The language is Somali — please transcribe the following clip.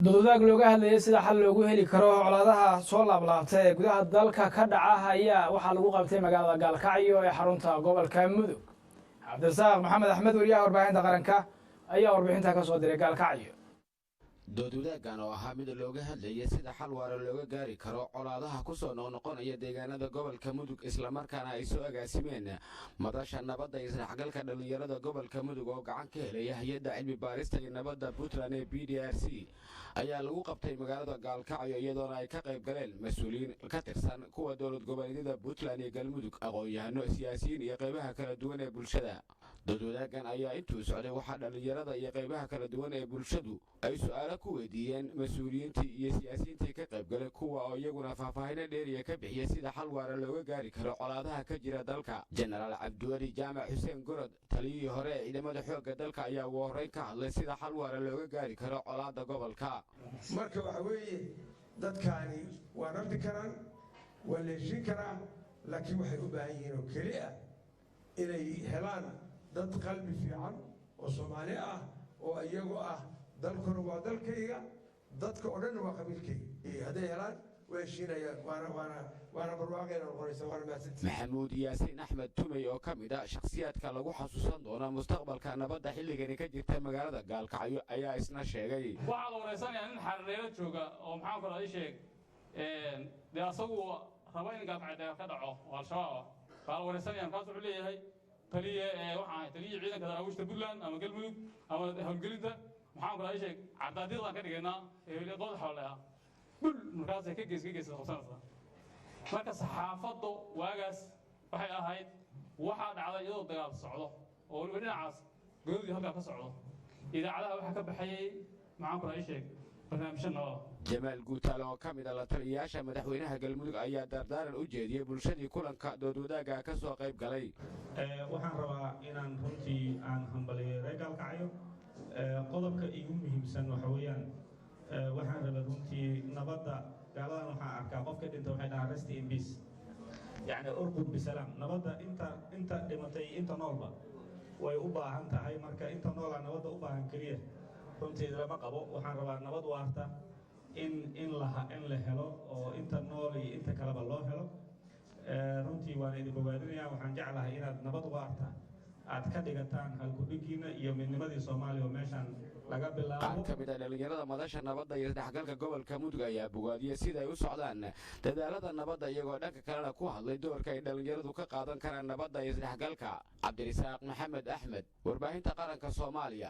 dowladaha looga hadlayay sida xal loogu heli karo colaadaha soo laablaabtay ee gudaha dalka ka dhaca ayaa waxaa lagu qabtay magaalada Gaalkacyo ee xarunta gobolka Mudug. Cabdirasaaq Maxamed Axmed wariyaha warbaahinta qaranka ayaa warbixinta ka soo diray Gaalkacyo. doodwadaaggan oo ahaa mid looga hadlayay sida xal waara looga gaari karo colaadaha ku soo noqnoqonaya deegaanada gobolka Mudug isla markaana ay soo agaasimeen madasha nabadda iyo isdhexgalka dhalinyarada gobolka Mudug oo gacan ka helaya hay'adda cilmi baarista iyo nabadda Puntland ee PDRC ayaa lagu qabtay magaalada Gaalkacyo iyadoona ay ka qayb galeen mas'uuliyiin ka tirsan kuwa dowlad goboleedyada Puntland iyo Galmudug aqoon-yahano siyaasiyiin iyo qaybaha kala duwan ee bulshada. doodwadaaggan ayaa intuu socday waxaa dhalinyarada iyo qaybaha kala duwan ee bulshadu ay su'aalo ku weydiiyeen mas'uuliyiintii iyo siyaasiyiintii ka qayb galay kuwa oo iyaguna faahfaahin dheeriya ka bixiyay sida xal waara looga gaari karo colaadaha ka jira dalka. Generaal Cabdiwali Jaamac Xuseen Gorod taliyihii hore ee ciidamada xoogga dalka ayaa ugu horreyn ka hadlay sida xal waara looga gaari karo colaada gobolka. marka waxa weeye dadkaani waa rabbi karaan waa la heshiin karaa laakiin waxay u baahan yihiin oo keliya inay helaan dad qalbi fiican oo Soomaali ah oo iyagu ah dalkuna waa dalkayga dadka oo dhan waa qabiilkayga haday helaan way heshiinayaan waana barwaaqeena qoraysa waana maasantii. Maxamuud Yaasiin Axmed Tumey oo ka mid ah shakhsiyaadka lagu xasuusan doona mustaqbalka nabadda xilligani ka jirta magaalada Gaalkacyo ayaa isna sheegay waxaa la wareysanayaa nin xariiro jooga oo maxaan ku raadin sheeg de asagu raba in Gaalkacyo ka dhaco al-shabaab baa la wareysanayaa kaas wuxuu leeyahay taliye waxaan taliye ciidanka daraawiishta Puntland ama Galmudug ama hawlgelinta maxaan ku raadin sheeg cadaadiyada ka dhigaynaa ee qodob xawlaha bul markaas ka gees qabsanaysa marka saxaafaddu waagaas waxay ahayd waxa dhacday iyadoo dagaal socdo oo waliba dhinacaas goobtii halka ka socdo idaacadaha waxa ka baxayay maxaan ku raadin sheeg barnaamijyo nooc Jamaal Guutaale oo ka mid ah la taliyayaasha madaxweynaha Galmudug ayaa dardaaran u jeediyay bulshadii kulanka doodwadaagga ka soo qayb galay. waxaan rabaa inaan runtii aan hambaliyo Gaalkacyo qodobka ugu muhiimsan waxa weeyaan waxaan rabaa runtii nabadda gaaladan waxaan arkaa qofka dhinta waxay dhahaan rest in peace yani urqud bisalaam nabadda inta dhimatay inta noolba way u baahan tahay marka inta noolaa nabadda u baahan keliya runtii lama qabo waxaan rabaa nabad waarta in la helo oo inta nool iyo inta kaleba loo helo runtii waan idin bogaadinayaa waxaan jeclahay inaad nabad waarta aad ka dhigataan halkudhigiina iyo midnimadii Soomaaliya oo meeshan laga bilaabo. qaar ka mid ah dhalinyarada madasha nabadda iyo isdhexgalka gobolka Mudug ayaa bogaadiyay sida ay u socdaan dadaalada nabadda iyagoo dhanka kalena ku hadlay doorka ay dhalinyaradu ka qaadan karaan nabadda iyo isdhexgalka. Cabdirasaaq Maxamed Axmed warbaahinta qaranka Soomaaliya.